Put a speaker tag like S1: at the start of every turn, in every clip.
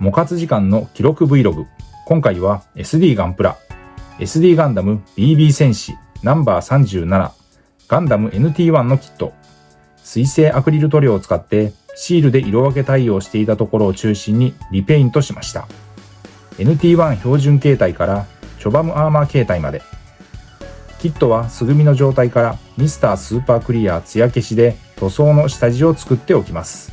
S1: 模活時間の記録 Vlog。今回は SD ガンプラ、SD ガンダム BB 戦士ナンバー37、ガンダム NT1 のキット、水性アクリル塗料を使ってシールで色分け対応していたところを中心にリペイントしました。NT1 標準形態からチョバムアーマー形態まで。キットは素組みの状態からミスタースーパークリア艶消しで塗装の下地を作っておきます。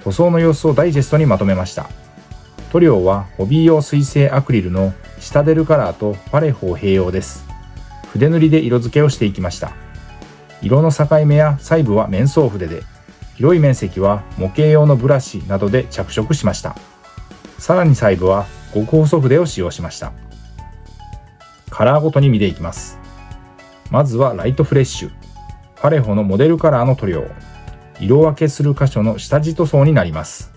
S1: 塗装の様子をダイジェストにまとめました。塗料はホビー用水性アクリルのシタデルカラーとパレホー併用です。筆塗りで色付けをしていきました。色の境目や細部は面相筆で、広い面積は模型用のブラシなどで着色しました。さらに細部は極細筆を使用しました。カラーごとに見ていきます。まずはライトフレッシュ、パレホのモデルカラーの塗料。色分けする箇所の下地塗装になります。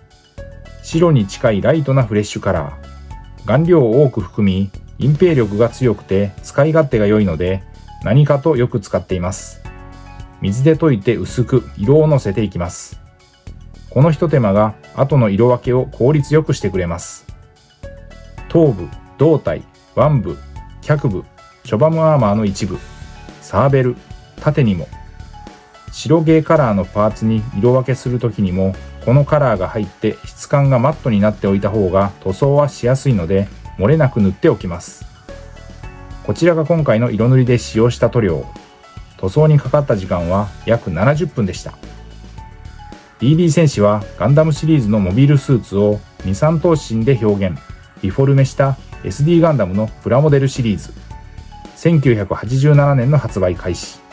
S1: 白に近いライトなフレッシュカラー。顔料を多く含み、隠蔽力が強くて使い勝手が良いので、何かとよく使っています。水で溶いて薄く色をのせていきます。この一手間が後の色分けを効率よくしてくれます。頭部、胴体、腕部、脚部、チョバムアーマーの一部、サーベル、縦にも。白ゲーカラーのパーツに色分けするときにも、このカラーが入って質感がマットになっておいた方が塗装はしやすいので、漏れなく塗っておきます。こちらが今回の色塗りで使用した塗料。塗装にかかった時間は約70分でした。BB 戦士はガンダムシリーズのモビルスーツを2、3頭身で表現、リフォルメした SD ガンダムのプラモデルシリーズ。1987年の発売開始。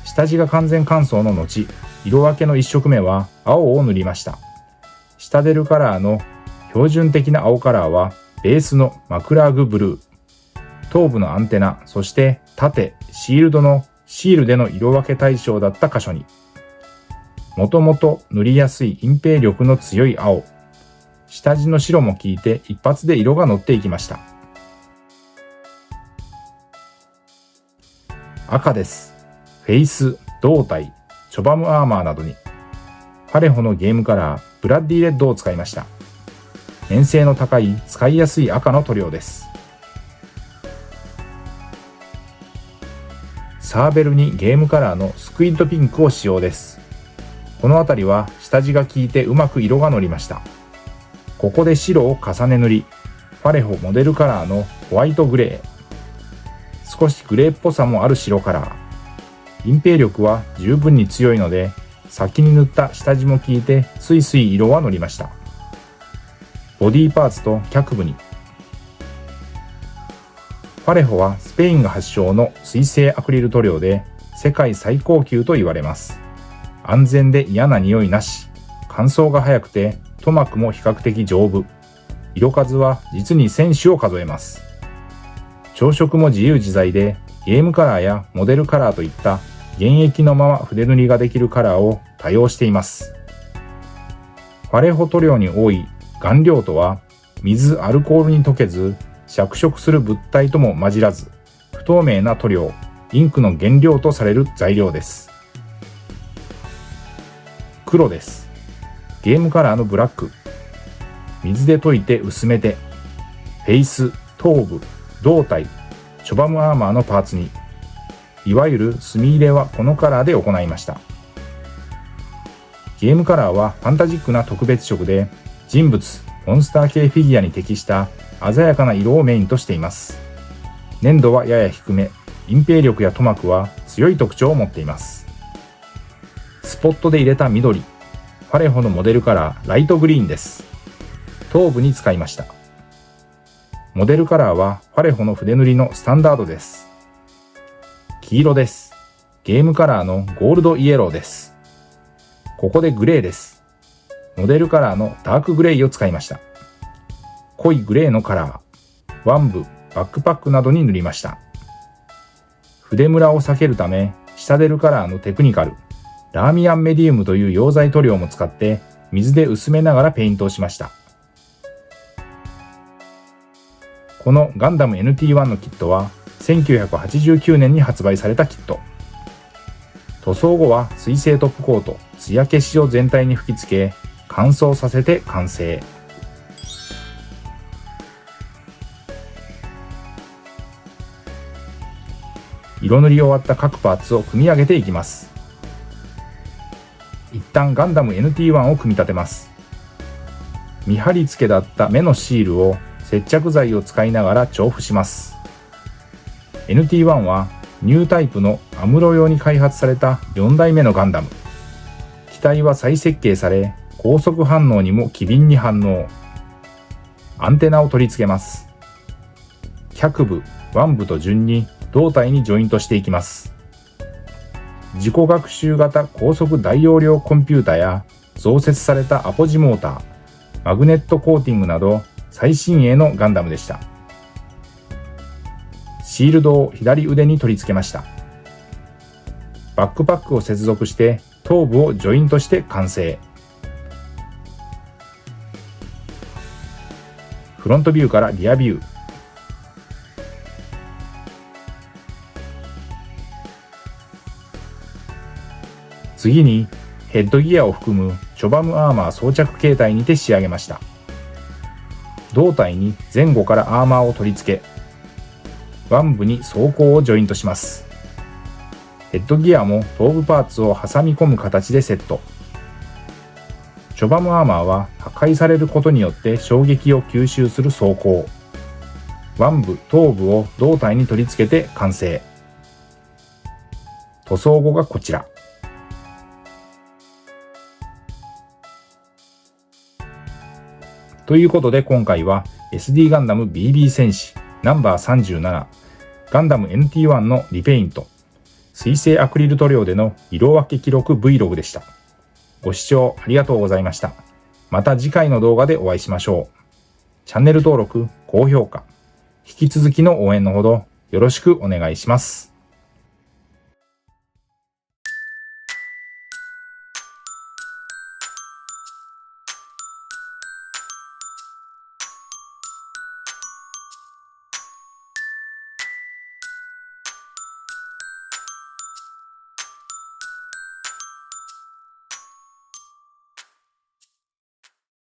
S1: 下地が完全乾燥の後、色分けの1色目は青を塗りました。シタデルカラーの標準的な青カラーはベースのマクラーグブルー。頭部のアンテナ、そして縦、シールドのシールでの色分け対象だった箇所に。もともと塗りやすい隠蔽力の強い青。下地の白も効いて一発で色が乗っていきました。赤です。フェイス、胴体、チョバムアーマーなどに。パレホのゲームカラー、ブラッディレッドを使いました。粘性の高い使いやすい赤の塗料です。サーベルにゲームカラーのスクイッドピンクを使用です。この辺りは下地が効いてうまく色が乗りました。ここで白を重ね塗り、パレホモデルカラーのホワイトグレー。少しグレーっぽさもある白カラー。隠蔽力は十分に強いので、先に塗った下地も効いてスイスイ色は乗りました。ボディパーツと脚部に。パレホはスペインが発祥の水性アクリル塗料で世界最高級と言われます。安全で嫌な匂いなし、乾燥が早くて塗膜も比較的丈夫。色数は実に1000種を数えます。調色も自由自在でゲームカラーやモデルカラーといった現役のまま筆塗りができるカラーを多用しています。パレホ塗料に多い顔料とは水、アルコールに溶けず着色する物体とも混じらず不透明な塗料、インクの原料とされる材料です。黒です。ゲームカラーのブラック。水で溶いて薄めてフェイス、頭部、胴体、チョバムアーマーのパーツに。いわゆる墨入れはこのカラーで行いました。ゲームカラーはファンタジックな特別色で人物、モンスター系フィギュアに適した鮮やかな色をメインとしています。粘度はやや低め、隠蔽力や塗膜は強い特徴を持っています。スポットで入れた緑、パレホのモデルカラーライトグリーンです。頭部に使いました。モデルカラーはパレホの筆塗りのスタンダードです。黄色です。ゲームカラーのゴールドイエローです。ここでグレーです。モデルカラーのダークグレイを使いました。濃いグレーのカラー、腕部、バックパックなどに塗りました。筆ムラを避けるため、シタデルカラーのテクニカル、ラーミアンメディウムという溶剤塗料も使って水で薄めながらペイントをしました。このガンダム NT1 のキットは1989年に発売されたキット。塗装後は水性トップコート、艶消しを全体に吹き付け、乾燥させて完成。色塗り終わった各パーツを組み上げていきます。一旦ガンダム NT1 を組み立てます。見張り付けだった目のシールを接着剤を使いながら調布します。NT1 はニュータイプのアムロ用に開発された4代目のガンダム。機体は再設計され、高速反応にも機敏に反応。アンテナを取り付けます。脚部、腕部と順に胴体にジョイントしていきます。自己学習型高速大容量コンピュータや増設されたアポジモーター、マグネットコーティングなど最新鋭のガンダムでした。シールドを左腕に取り付けました。バックパックを接続して頭部をジョイントして完成。フロントビューからリアビュー。次にヘッドギアを含むチョバムアーマー装着形態にて仕上げました。胴体に前後からアーマーを取り付け、腕部に装甲をジョイントします。ヘッドギアも頭部パーツを挟み込む形でセット。チョバムアーマーは破壊されることによって衝撃を吸収する装甲。腕部、頭部を胴体に取り付けて完成。塗装後がこちら。ということで今回は SD ガンダム BB 戦士ナンバー37ガンダム NT1 のリペイント水性アクリル塗料での色分け記録 Vlog でした。ご視聴ありがとうございました。また次回の動画でお会いしましょう。チャンネル登録、高評価、引き続きの応援のほどよろしくお願いします。